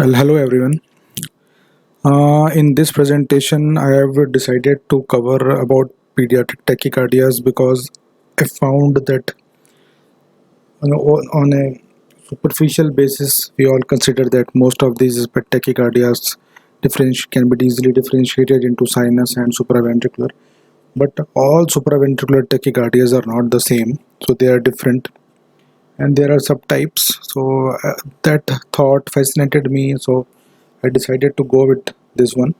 Well, hello everyone. In this presentation, I have decided to cover about pediatric tachycardias because I found that on a superficial basis, we all consider that most of these tachycardias can be easily differentiated into sinus and supraventricular. But all supraventricular tachycardias are not the same, so they are different, and there are subtypes. So that thought fascinated me, so I decided to go with this one.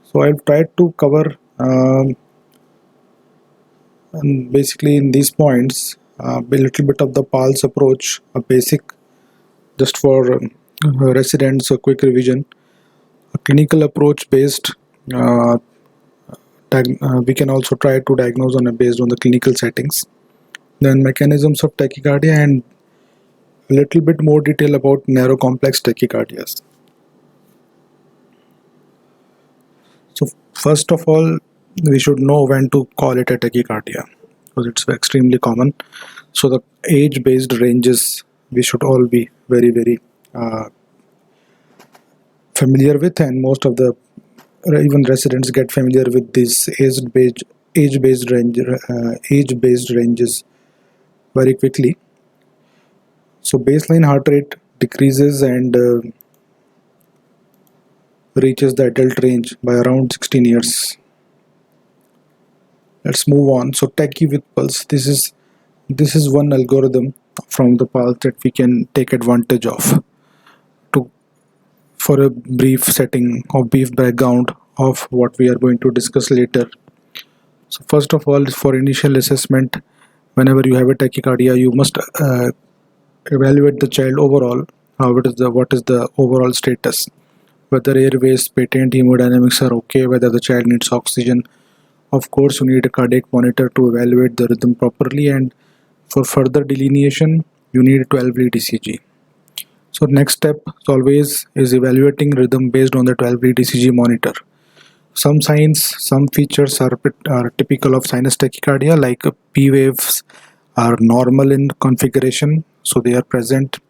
So I've tried to cover basically in these points a little bit of the Pulse approach, a basic just for residents, a quick revision, a clinical approach based. Uh, we can also try to diagnose on a based on the clinical settings. Then mechanisms of tachycardia and a little bit more detail about narrow complex tachycardias. So first of all, we should know when to call it a tachycardia because it's extremely common. So the age-based ranges we should all be very uh, familiar with, and most of the even residents get familiar with these age-based ranges very quickly. So baseline heart rate decreases and reaches the adult range by around 16 years. Let's move on. So tachy with pulse. This is one algorithm from the pulse that we can take advantage of to for a brief setting or brief background of what we are going to discuss later. So first of all, for initial assessment, whenever you have a tachycardia, you must evaluate the child overall. What is the overall status? Whether airways, patent hemodynamics are okay, whether the child needs oxygen. Of course, you need a cardiac monitor to evaluate the rhythm properly, and for further delineation, you need a 12-lead ECG. So next step always is evaluating rhythm based on the 12-lead ECG monitor. Some signs, some features are typical of sinus tachycardia, like P waves are normal in configuration, so they are present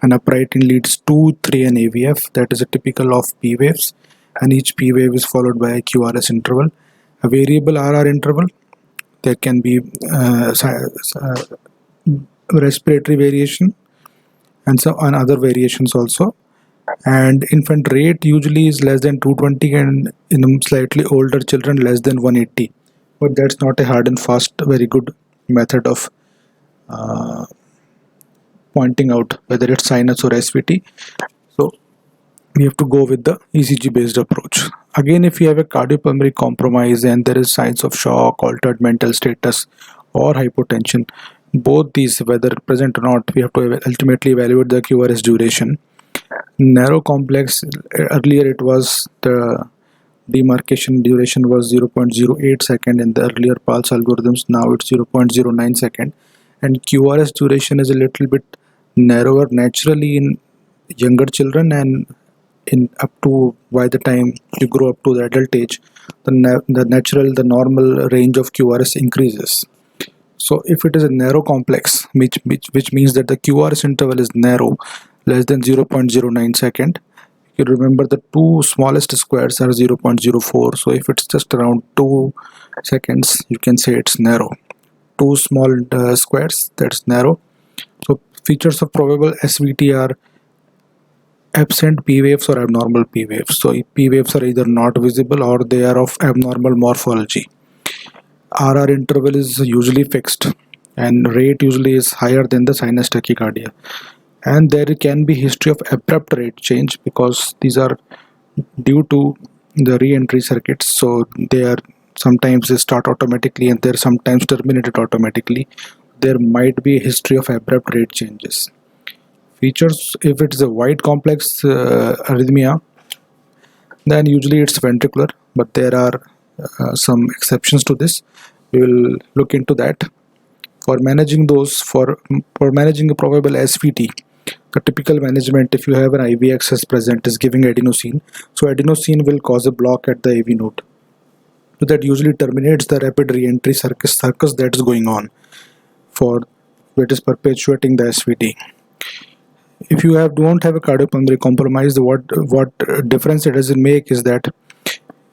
and upright in leads 2, 3, and AVF. That is a typical of P waves, and each P wave is followed by a QRS interval. A variable RR interval. There can be respiratory variation and other variations also. And infant rate usually is less than 220, and in slightly older children less than 180. But that's not a hard and fast very good method of uh, pointing out whether it's sinus or SVT. So we have to go with the ECG based approach. Again, if you have a cardiopulmonary compromise and there is signs of shock, altered mental status, or hypotension, both these, whether present or not, we have to ultimately evaluate the QRS duration. Narrow complex, earlier it was the demarcation duration was 0.08 second in the earlier pulse algorithms, now it's 0.09 second, and QRS duration is a little bit narrower naturally in younger children, and in up to by the time you grow up to the adult age, the normal range of QRS increases. So if it is a narrow complex, which means that the QRS interval is narrow, less than 0.09 second, you remember the two smallest squares are 0.04. So if it's just around 2 seconds, you can say it's narrow. Two small squares, that's narrow. So features of probable SVT are absent P waves or abnormal P waves. So P waves are either not visible or they are of abnormal morphology. RR interval is usually fixed, and rate usually is higher than the sinus tachycardia. And there can be history of abrupt rate change because these are due to the re-entry circuits. So they are sometimes they start automatically and they're sometimes terminated automatically. There might be a history of abrupt rate changes. Features: if it's a wide complex arrhythmia, then usually it's ventricular, but there are some exceptions to this. We will look into that. For managing those, for managing a probable SVT, the typical management, if you have an IV access present, is giving adenosine. So adenosine will cause a block at the AV node. So that usually terminates the rapid re-entry circus that is going on for that is perpetuating the SVT. if you don't have a cardiopulmonary compromise, what difference it doesn't make is that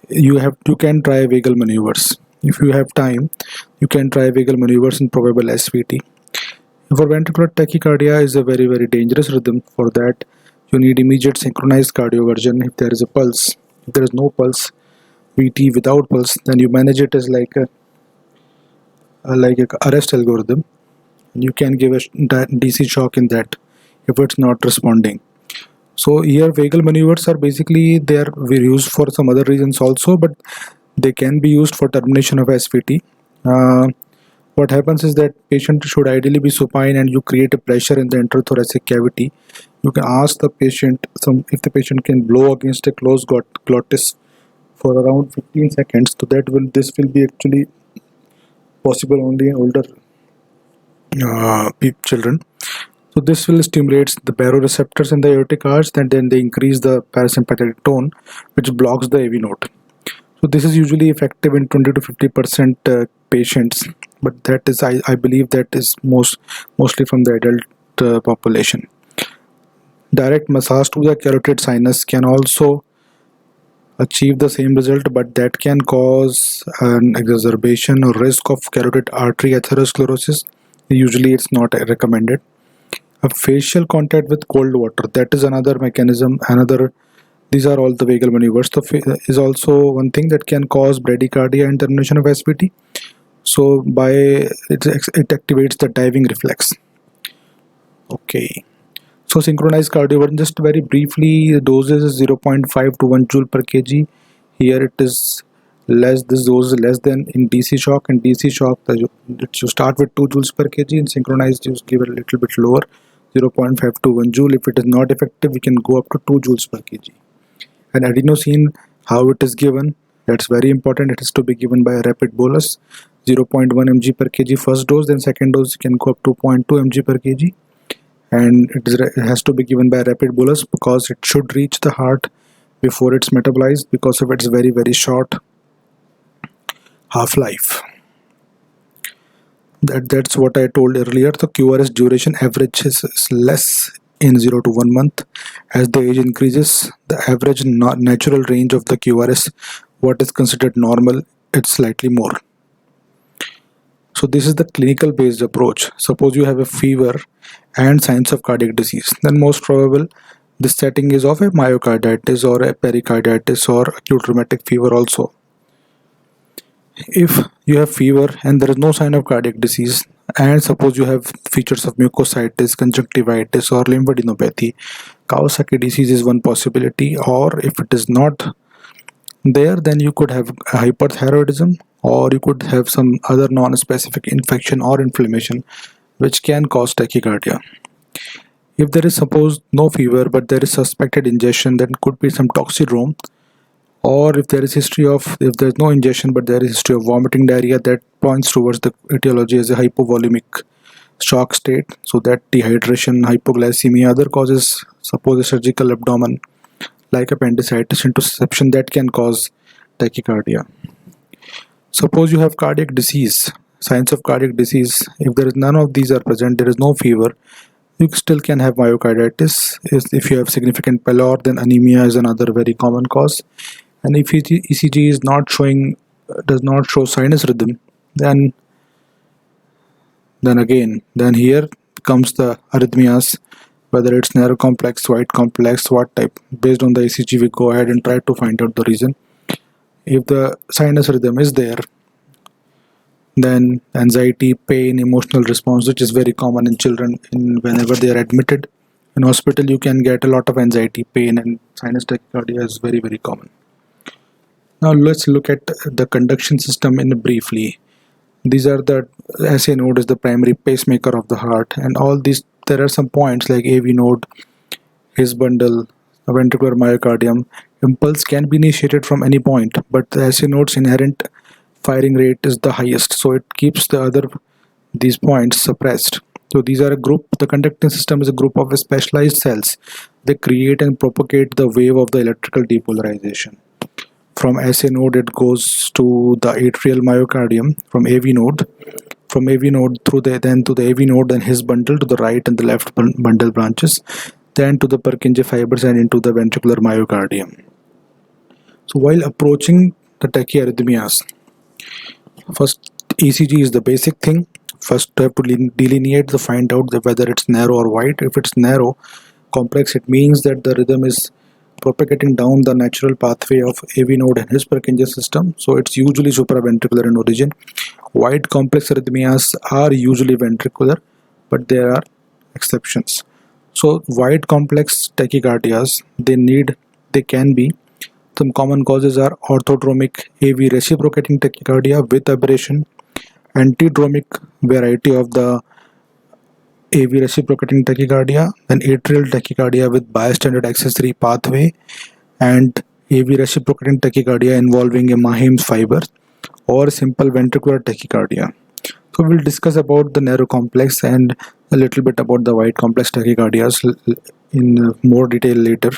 you can try vagal maneuvers. If you have time, you can try vagal maneuvers in probable SVT. For ventricular tachycardia is a very dangerous rhythm. For that, you need immediate synchronized cardioversion. If there is a pulse, if there is no pulse, VT without pulse, then you manage it as like a arrest algorithm. You can give a DC shock in that if it's not responding. So here vagal maneuvers are basically used for some other reasons also, but they can be used for termination of SVT. What happens is that patient should ideally be supine, and you create a pressure in the intrathoracic cavity. You can ask the patient if the patient can blow against a closed glottis for around 15 seconds. So this will be actually possible only in older children. So this will stimulate the baroreceptors in the aortic arch, and then they increase the parasympathetic tone, which blocks the AV node. So this is usually effective in 20 to 50% patients, but that is I believe that is mostly from the adult population. Direct massage to the carotid sinus can also achieve the same result, but that can cause an exacerbation or risk of carotid artery atherosclerosis. Usually it's not recommended. A facial contact with cold water, that is another mechanism. These are all the vagal maneuvers. Is also one thing that can cause bradycardia and termination of SVT. So it activates the diving reflex. Okay. So synchronized cardioversion, just very briefly, the doses is 0.5 to 1 joule per kg. Here it is this dose is less than in DC shock. In DC shock, you start with 2 joules per kg. In synchronized, you give a little bit lower, 0.5 to 1 joule. If it is not effective, we can go up to 2 joules per kg. And adenosine, how it is given, that's very important. It is to be given by a rapid bolus, 0.1 mg per kg first dose, then second dose you can go up to 0.2 mg per kg. And it has to be given by a rapid bolus because it should reach the heart before it's metabolized because of its very short half-life. That's what I told earlier. The QRS duration average is less in 0 to 1 month. As the age increases, the average natural range of the QRS, what is considered normal, it's slightly more. So this is the clinical based approach. Suppose you have a fever and signs of cardiac disease, then most probable this setting is of a myocarditis or a pericarditis or acute rheumatic fever also. If you have fever and there is no sign of cardiac disease, and suppose you have features of mucositis, conjunctivitis or lymphadenopathy, Kawasaki disease is one possibility. Or if it is not there, then you could have hyperthyroidism, or you could have some other non-specific infection or inflammation which can cause tachycardia. If there is suppose no fever but there is suspected ingestion, then could be some toxidrome. Or if there is if there is no ingestion but there is history of vomiting, diarrhea, that points towards the etiology as a hypovolemic shock state. So that dehydration, hypoglycemia, other causes, suppose a surgical abdomen like appendicitis, intussusception, that can cause tachycardia. Suppose you have cardiac disease, signs of cardiac disease. If there is none of these are present, there is no fever, you still can have myocarditis. If you have significant pallor, then anemia is another very common cause. And if ECG is does not show sinus rhythm, then here comes the arrhythmias, whether it's narrow complex, wide complex, what type. Based on the ECG, we go ahead and try to find out the reason. If the sinus rhythm is there, then anxiety, pain, emotional response, which is very common in children whenever they are admitted in hospital, you can get a lot of anxiety, pain, and sinus tachycardia is very common. Now let's look at the conduction system briefly. These are the SA node is the primary pacemaker of the heart, and all these, there are some points like AV node, his bundle, ventricular myocardium. Impulse can be initiated from any point, but the SA node's inherent firing rate is the highest, so it keeps these points suppressed. So these are the conducting system is a group of specialized cells. They create and propagate the wave of the electrical depolarization. From SA node it goes to the atrial myocardium, from AV node to the AV node, then his bundle to the right and the left bundle branches. then to the Purkinje fibers and into the ventricular myocardium. So while approaching the tachyarrhythmias, first ECG is the basic thing. First you have to delineate the find out whether it's narrow or wide. If it's narrow complex, it means that the rhythm is propagating down the natural pathway of AV node and his Purkinje system, so it's usually supraventricular in origin. Wide complex arrhythmias are usually ventricular, but there are exceptions. So wide complex tachycardias, they can be, some common causes are orthodromic AV reciprocating tachycardia with aberration, antidromic variety of the AV reciprocating tachycardia, then atrial tachycardia with bystander accessory pathway, and AV reciprocating tachycardia involving a Mahims fiber, or simple ventricular tachycardia. So we'll discuss about the narrow complex and a little bit about the wide complex tachycardias in more detail later.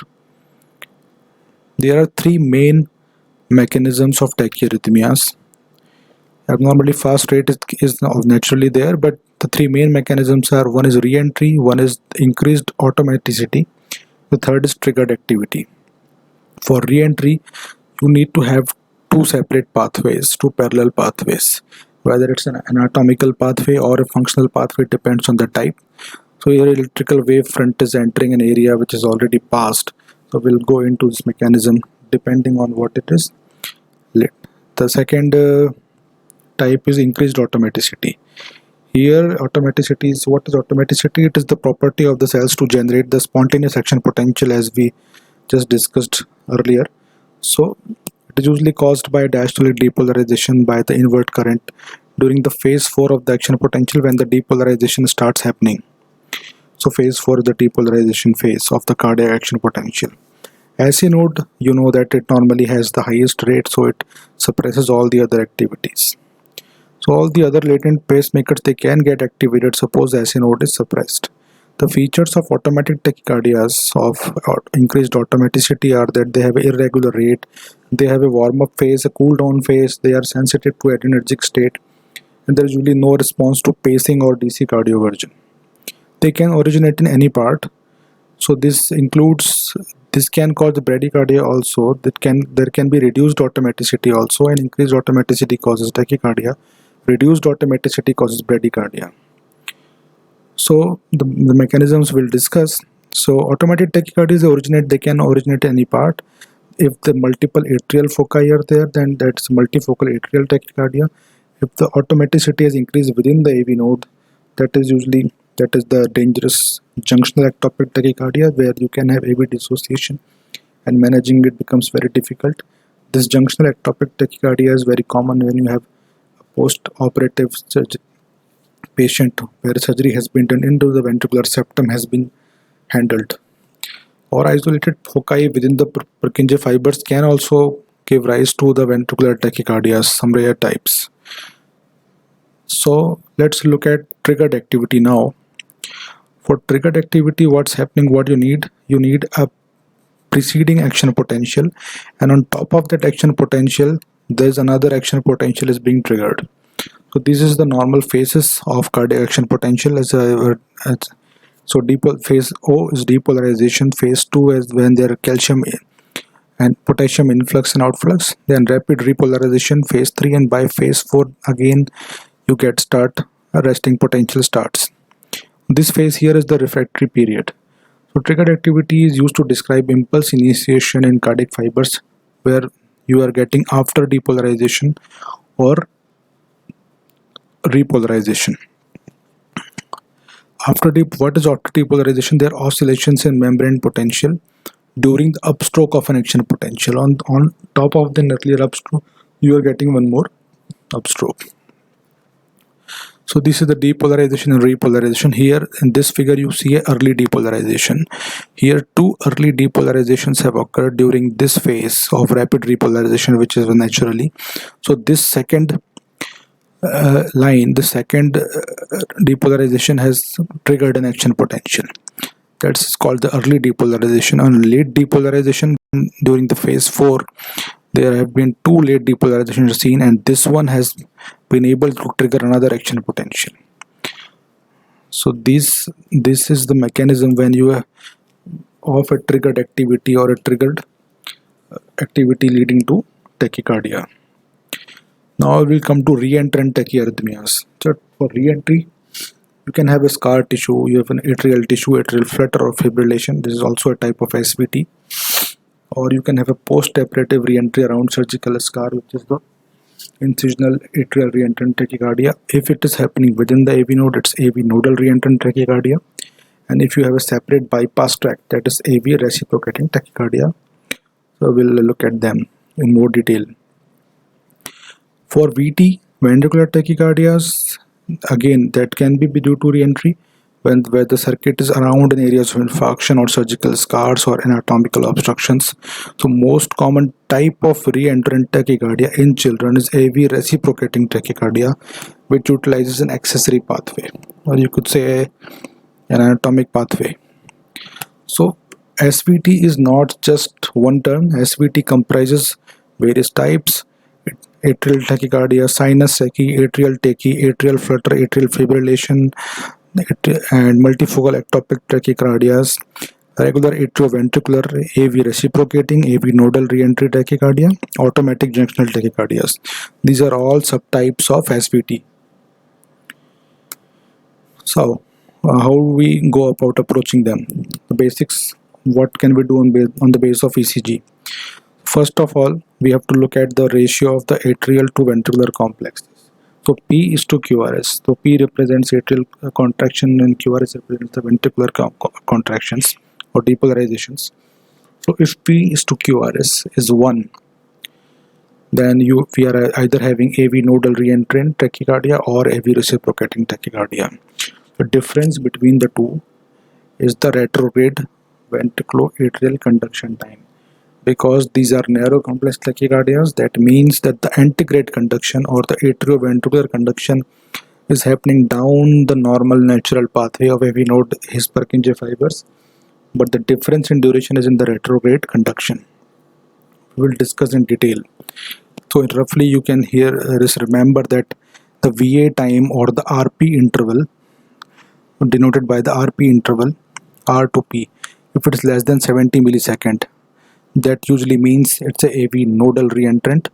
There are three main mechanisms of tachyarrhythmias. Abnormally fast rate is naturally there, but the three main mechanisms are: one is re-entry, one is increased automaticity, the third is triggered activity. For re-entry, you need to have two separate pathways, two parallel pathways. Whether it's an anatomical pathway or a functional pathway depends on the type. So your electrical wave front is entering an area which is already passed. So we'll go into this mechanism depending on what it is. The second type is increased automaticity. Here automaticity is, what is automaticity? It is the property of the cells to generate the spontaneous action potential, as we just discussed earlier. So it is usually caused by diastolic depolarization by the invert current during the phase 4 of the action potential, when the depolarization starts happening. So phase 4 is the depolarization phase of the cardiac action potential. AC node, you know that it normally has the highest rate, so it suppresses all the other activities. So all the other latent pacemakers, they can get activated suppose AC node is suppressed. The features of automatic tachycardias of increased automaticity are that they have an irregular rate, they have a warm-up phase, a cool-down phase, they are sensitive to adrenergic state, and there is usually no response to pacing or DC cardioversion. They can originate in any part. So this can cause the bradycardia also. There can be reduced automaticity also, and increased automaticity causes tachycardia. Reduced automaticity causes bradycardia. So the mechanisms we'll discuss. So automatic tachycardias they can originate in any part. If the multiple atrial foci are there, then that's multifocal atrial tachycardia. If the automaticity is increased within the AV node, that is the dangerous junctional ectopic tachycardia, where you can have AV dissociation and managing it becomes very difficult. This junctional ectopic tachycardia is very common when you have a post-operative patient where surgery has been done into the ventricular septum has been handled. Or isolated foci within the Purkinje fibers can also give rise to the ventricular tachycardias, some rare types. So let's look at triggered activity now. For triggered activity, what's happening, what you need a preceding action potential, and on top of that action potential there's another action potential is being triggered. So this is the normal phases of cardiac action potential. So phase O is depolarization, phase 2 is when there are calcium and potassium influx and outflux, then rapid repolarization, phase 3, and by phase 4 again you get resting potential starts. This phase here is the refractory period. So triggered activity is used to describe impulse initiation in cardiac fibers where you are getting after depolarization or repolarization. What is after depolarization? There are oscillations in membrane potential during the upstroke of an action potential. On top of the earlier upstroke, you are getting one more upstroke. So this is the depolarization and repolarization. Here in this figure you see early depolarization. Here two early depolarizations have occurred during this phase of rapid repolarization, which is naturally. So this second the second depolarization has triggered an action potential. That's called the early depolarization. On late depolarization during the phase 4, there have been two late depolarizations seen, and this one has been able to trigger another action potential. So this is the mechanism when you of a triggered activity or a triggered activity leading to tachycardia. Now we'll come to re-entrant tachyarrhythmias. So for re-entry, you can have a scar tissue, you have an atrial tissue, atrial flutter or fibrillation. This is also a type of SVT. Or you can have a post-operative re-entry around surgical scar, which is the incisional atrial re-entrant tachycardia. If it is happening within the AV node, it's AV nodal re-entrant tachycardia. And if you have a separate bypass tract, that is AV reciprocating tachycardia. So we'll look at them in more detail. For VT, ventricular tachycardias, again that can be due to re-entry where the circuit is around in areas of infarction or surgical scars or anatomical obstructions. So most common type of re-entrant tachycardia in children is AV reciprocating tachycardia, which utilizes an accessory pathway, or you could say an anatomic pathway. So SVT is not just one term. SVT comprises various types: atrial tachycardia, sinus tachy, atrial tachy, atrial flutter, atrial fibrillation, and multifocal ectopic tachycardias, regular atrioventricular, AV reciprocating, AV nodal reentry tachycardia, automatic junctional tachycardias. These are all subtypes of SVT. So, how do we go about approaching them? The basics. What can we do on the basis of ECG? First of all, we have to look at the ratio of the atrial to ventricular complexes. So P is to QRS. So P represents atrial contraction and QRS represents the ventricular contractions or depolarizations. So if P is to QRS is 1, then we are either having AV nodal reentrant tachycardia or AV reciprocating tachycardia. The difference between the two is the retrograde ventriculoatrial conduction time. Because these are narrow complex tachycardias, that means that the antegrade conduction or the atrioventricular conduction is happening down the normal natural pathway of AV node His-Purkinje fibers, but the difference in duration is in the retrograde conduction. We will discuss in detail. So roughly you can remember that the VA time or the RP interval, denoted by the RP interval, R to P, if it is less than 70 millisecond, that usually means it's a AV nodal reentrant,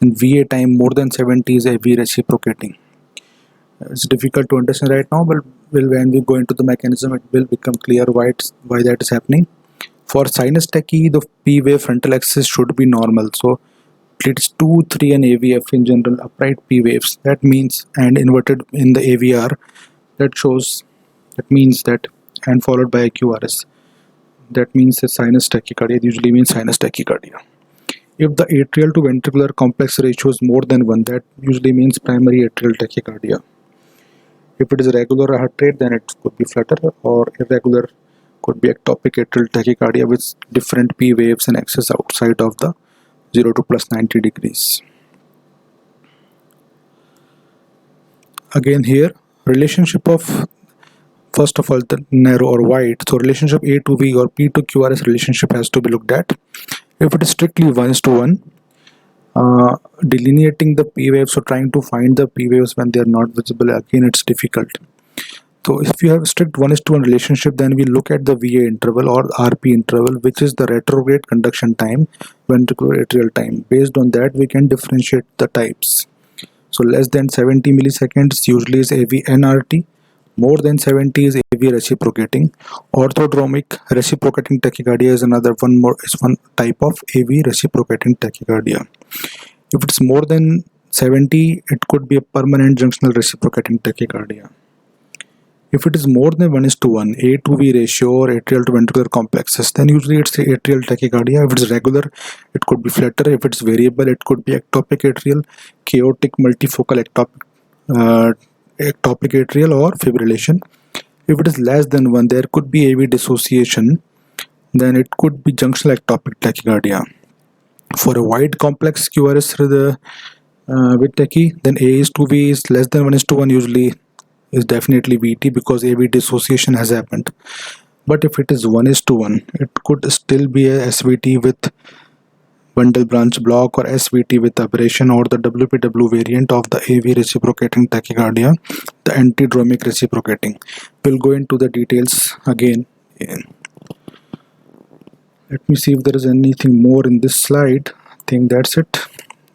and VA time more than 70 is AV reciprocating. It's difficult to understand right now, but when we go into the mechanism, it will become clear why that is happening. For sinus tachy, the P wave frontal axis should be normal. So it's 2, 3 and AVF in general, upright P waves. That means, and inverted in the AVR, that means that, and followed by a QRS. That means the sinus tachycardia. It usually means sinus tachycardia. If the atrial to ventricular complex ratio is more than 1, that usually means primary atrial tachycardia. If it is a regular heart rate, then it could be flutter, or irregular could be ectopic atrial tachycardia with different P waves and axis outside of the 0 to plus 90 degrees. Again here, relationship of, first of all, the narrow or wide. So relationship A to V or P to QRS relationship has to be looked at. If it is strictly 1:1, delineating the P waves or trying to find the P waves when they are not visible, again it's difficult. So if you have a strict 1:1 relationship, then we look at the VA interval or RP interval, which is the retrograde conduction time, ventricular atrial time. Based on that, we can differentiate the types. So less than 70 milliseconds usually is AV NRT. More than 70 is AV reciprocating. Orthodromic reciprocating tachycardia is one type of AV reciprocating tachycardia. If it's more than 70, it could be a permanent junctional reciprocating tachycardia. If it is more than 1:1, A to V ratio or atrial to ventricular complexes, then usually it's atrial tachycardia. If it's regular, it could be flutter. If it's variable, it could be ectopic atrial, chaotic multifocal ectopic atrial or fibrillation. If it is less than 1, there could be AV dissociation, then it could be junctional ectopic tachycardia. For a wide complex QRS with tachy, then A is to V is less than 1:1, usually is definitely VT because AV dissociation has happened. But if it is 1:1, it could still be a SVT with bundle branch block or SVT with aberration, or the WPW variant of the AV reciprocating tachycardia, the antidromic reciprocating. We'll go into the details again. Let me see if there is anything more in this slide. I think that's it.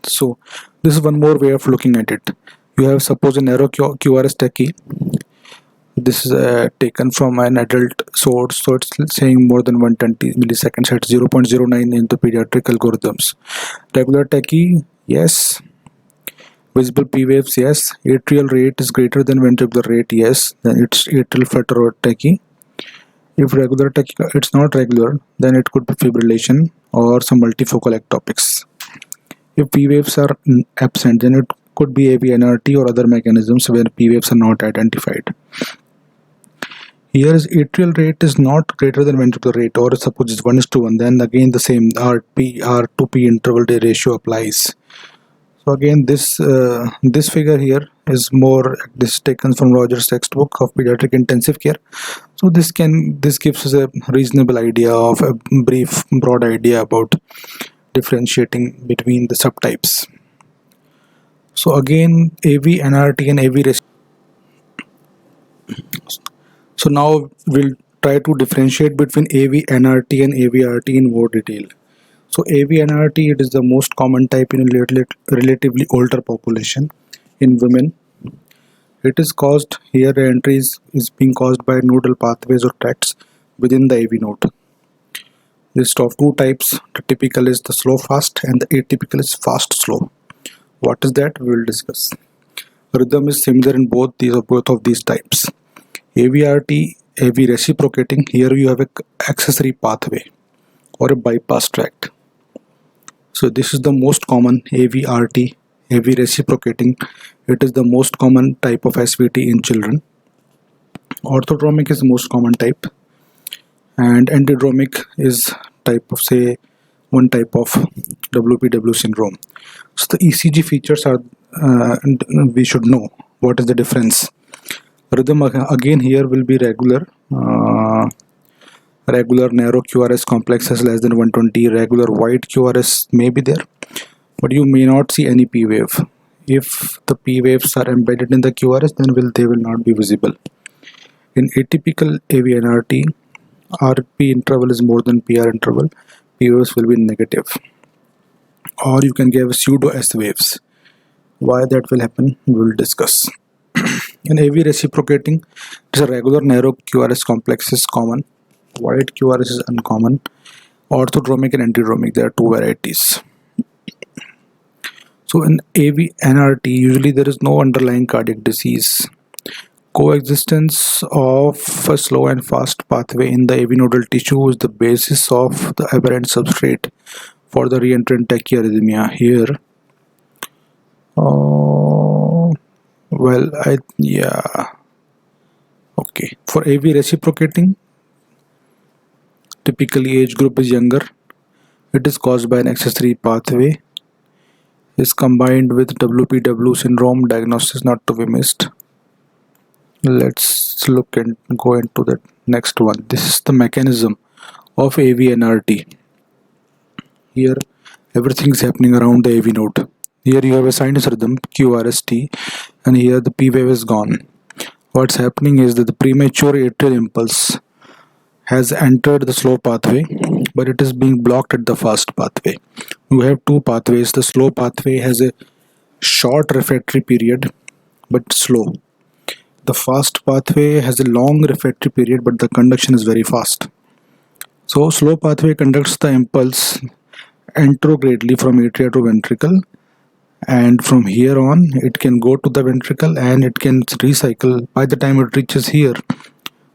So this is one more way of looking at it. You have suppose a narrow QRS techie. This is taken from an adult source, so it's saying more than 120 milliseconds at 0.09 in the pediatric algorithms. Regular techie, yes. Visible P waves, yes. Atrial rate is greater than ventricular rate, yes. Then it's atrial flutter or techie. If regular techie, it's not regular, then it could be fibrillation or some multifocal ectopics. If P waves are absent, then it could be AV-NRT or other mechanisms where P waves are not identified. Here is atrial rate is not greater than ventricular rate, or suppose it's 1:1, then again the same R2P interval ratio applies. So again this figure here is more, this is taken from Rogers' textbook of pediatric intensive care. So this gives us a reasonable idea of a broad idea about differentiating between the subtypes. So again AV-NRT and AV. So now we'll try to differentiate between AV-NRT and AV-RT in more detail. So AV-NRT, it is the most common type in a relatively older population in women. It is caused, here the entry is being caused by nodal pathways or tracts within the AV node. List of two types. The typical is the slow fast and the atypical is fast slow. What is that? We will discuss. Rhythm is similar in both of these types. AV-RT, AV reciprocating, here you have a accessory pathway or a bypass tract. So this is the most common AV-RT, AV reciprocating. It is the most common type of SVT in children. Orthodromic is the most common type, and antidromic is one type of WPW syndrome. So the ECG features are, we should know what is the difference. Rhythm again here will be regular narrow QRS complexes less than 120. Regular wide QRS may be there, but you may not see any P wave. If the P waves are embedded in the QRS, then they will not be visible. In atypical AV-NRT, RP interval is more than PR interval. P waves will be negative, or you can give pseudo S waves. Why that will happen, we will discuss. In AV reciprocating, it is a regular narrow QRS complex is common. Wide QRS is uncommon. Orthodromic and antidromic, there are two varieties. So in AV-NRT, usually there is no underlying cardiac disease. Coexistence of a slow and fast pathway in the AV nodal tissue is the basis of the aberrant substrate for the reentrant tachyarrhythmia. Here, okay. For AV reciprocating, typically age group is younger. It is caused by an accessory pathway. Is combined with WPW syndrome. Diagnosis not to be missed. Let's look and go into the next one. This is the mechanism of AV-NRT. Here, everything is happening around the AV node. Here you have a sinus rhythm, QRST, and here the P wave is gone. What's happening is that the premature atrial impulse has entered the slow pathway, but it is being blocked at the fast pathway. We have two pathways. The slow pathway has a short refractory period, but slow. The fast pathway has a long refractory period, but the conduction is very fast. So slow pathway conducts the impulse anterogradely from atria to ventricle, and from here on it can go to the ventricle and it can recycle. By the time it reaches here,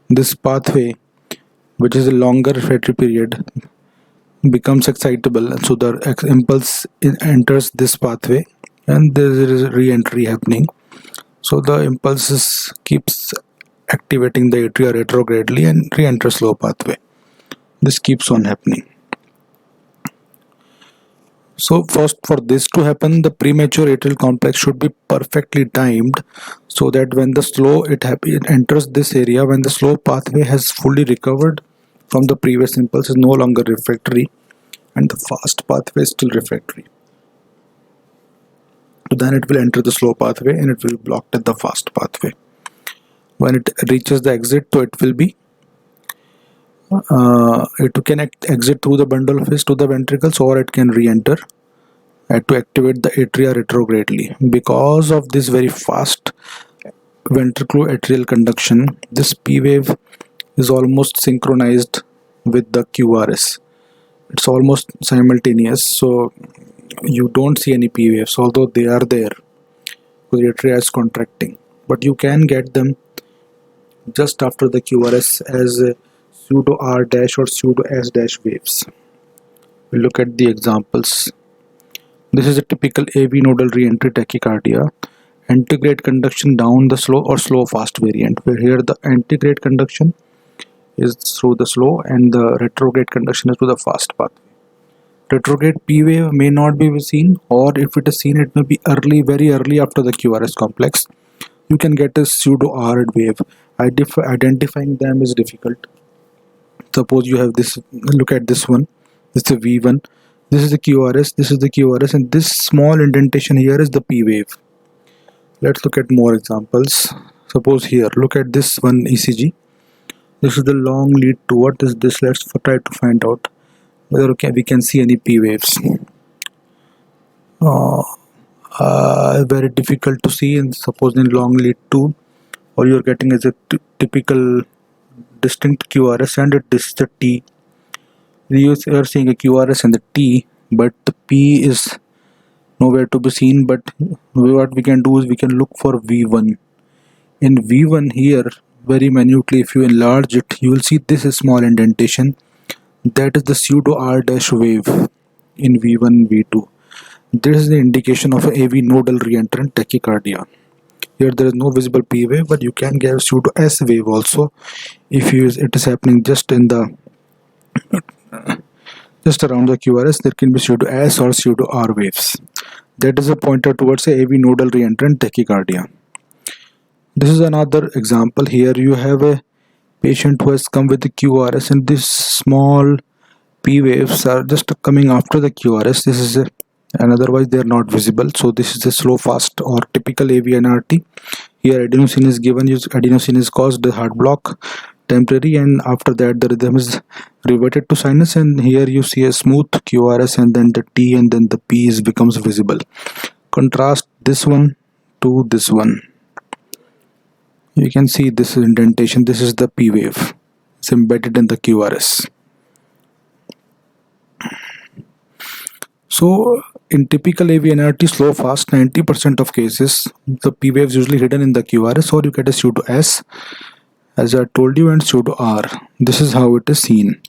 this pathway, which is a longer refractory period, becomes excitable, and so the impulse enters this pathway and there is a re-entry happening. So the impulses keeps activating the atria retrogradely and re-enter slow pathway. This keeps on happening. So first, for this to happen, the premature atrial complex should be perfectly timed, so that when the slow it enters this area, when the slow pathway has fully recovered from the previous impulse, is no longer refractory, and the fast pathway is still refractory. So then it will enter the slow pathway and it will be blocked at the fast pathway. When it reaches the exit, so it will be It can exit through the bundle of his to the ventricles, or it can re-enter to activate the atria retrogradely. Because of this very fast ventriculoatrial conduction, this P wave is almost synchronized with the QRS. It's almost simultaneous, so you don't see any P waves, although they are there because the atria is contracting. But you can get them just after the QRS as pseudo R dash or pseudo S dash waves. We'll look at the examples. This is a typical AV nodal reentry tachycardia. Antegrade conduction down the slow or slow fast variant, where here the antegrade conduction is through the slow and the retrograde conduction is through the fast pathway. Retrograde P wave may not be seen, or if it is seen, it may be early, very early after the QRS complex. You can get a pseudo R wave. Identifying them is difficult. Suppose you have this, look at this one, this is a V1, this is the QRS, this is the QRS, and this small indentation here is the P wave. Let's look at more examples. Suppose here, look at this one ECG. This is the long lead to what is this? Let's try to find out whether we can see any P waves. Very difficult to see, and suppose in long lead 2, all you're getting is a typical distinct QRS, and this is the T. You are seeing a QRS and the T, but the P is nowhere to be seen. But what we can do is we can look for V1. In V1 here, very minutely, if you enlarge it, you will see this is small indentation. That is the pseudo R dash wave in V1 V2. This is the indication of an AV nodal reentrant tachycardia. Here there is no visible P wave, but you can get pseudo S wave also if it is happening just in the just around the QRS. There can be pseudo S or pseudo R waves. That is a pointer towards a AV nodal reentrant tachycardia. This is another example. Here you have a patient who has come with the QRS, and these small P waves are just coming after the QRS. This is and otherwise they are not visible. So this is a slow fast or typical AVNRT. Here adenosine is given. Adenosine is caused the heart block temporary, and after that the rhythm is reverted to sinus, and here you see a smooth QRS, and then the T and then the P becomes visible. Contrast this one to this one. You can see this indentation. This is the P wave. It's embedded in the QRS. So in typical AVNRT slow fast, 90% of cases the P wave is usually hidden in the QRS, or you get a pseudo S as I told you, and pseudo R. This is how it is seen.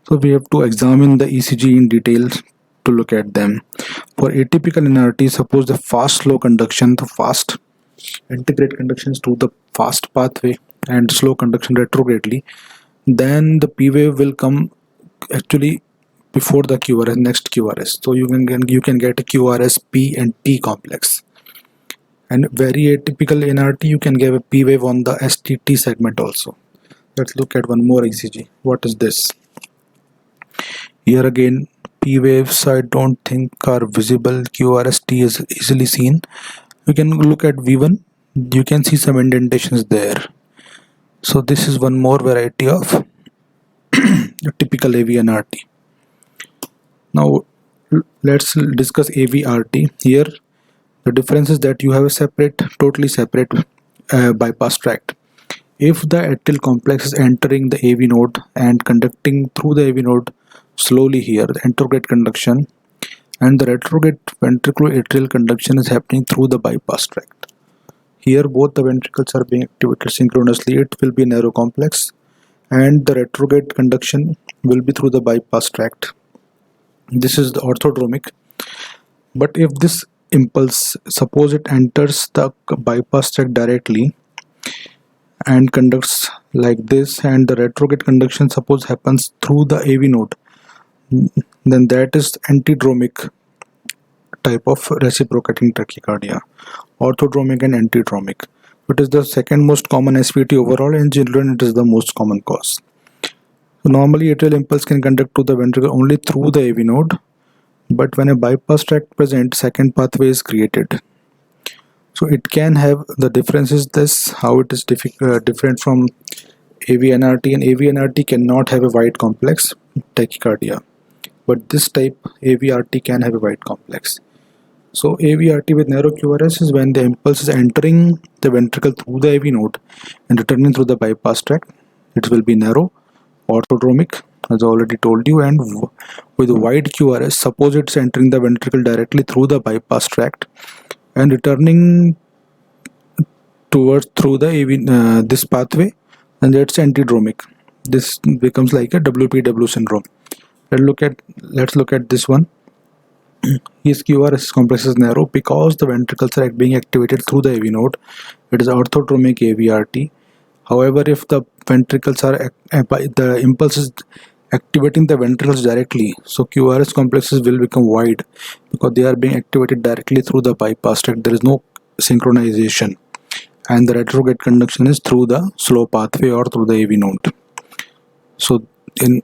So we have to examine the ECG in detail to look at them. For atypical NRT, suppose the fast slow conduction, the fast antegrade conduction is to the fast pathway and slow conduction retrogradely, then the P wave will come actually before the QRS, next QRS. So you can get a QRS P and T complex. And very atypical NRT, you can get a P wave on the STT segment also. Let's look at one more ECG. What is this? Here again, P waves I don't think are visible. QRST is easily seen. You can look at V1. You can see some indentations there. So this is one more variety of typical AVNRT. Now let's discuss AVRT. Here the difference is that you have a totally separate bypass tract. If the atrial complex is entering the AV node and conducting through the AV node slowly here, the anterograde conduction, and the retrograde ventriculoatrial conduction is happening through the bypass tract. Here both the ventricles are being activated synchronously. It will be a narrow complex, and the retrograde conduction will be through the bypass tract. This is the orthodromic. But if this impulse, suppose it enters the bypass tract directly and conducts like this, and the retrograde conduction suppose happens through the AV node, then that is antidromic type of reciprocating tachycardia, orthodromic and antidromic. It is the second most common SVT overall. In children it is the most common cause. So normally atrial impulse can conduct to the ventricle only through the AV node, but when a bypass tract present, second pathway is created. So it can have the difference is this, how it is different from AVNRT, and AVNRT cannot have a wide complex tachycardia, but this type AVRT can have a wide complex. So AVRT with narrow QRS is when the impulse is entering the ventricle through the AV node and returning through the bypass tract. It will be narrow, orthodromic, as I already told you, and with wide QRS, suppose it's entering the ventricle directly through the bypass tract and returning towards through the AV, this pathway, and that's antidromic. This becomes like a WPW syndrome. Let's look at this one. His QRS complex is narrow because the ventricles are being activated through the AV node. It is orthodromic AVRT. However, if the ventricles are the impulse is activating the ventricles directly, so QRS complexes will become wide because they are being activated directly through the bypass tract. There is no synchronization, and the retrograde conduction is through the slow pathway or through the AV node. So in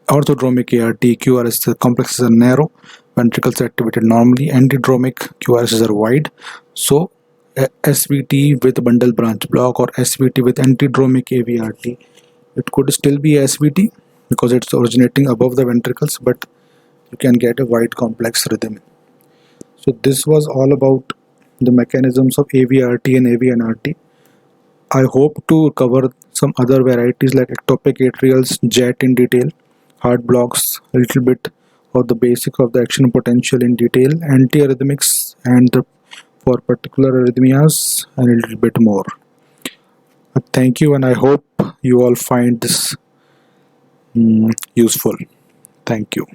orthodromic ART, QRS complexes are narrow, ventricles are activated normally. Antidromic QRSs are wide. So SVT with bundle branch block or SVT with antidromic AVRT, it could still be SVT because it's originating above the ventricles, but you can get a wide complex rhythm. So this was all about the mechanisms of AVRT and AVNRT. I hope to cover some other varieties like ectopic atrials, JET in detail, heart blocks, a little bit of the basic of the action potential in detail, antiarrhythmics, and for particular arrhythmias, and a little bit more. Thank you, and I hope you all find this useful. Thank you.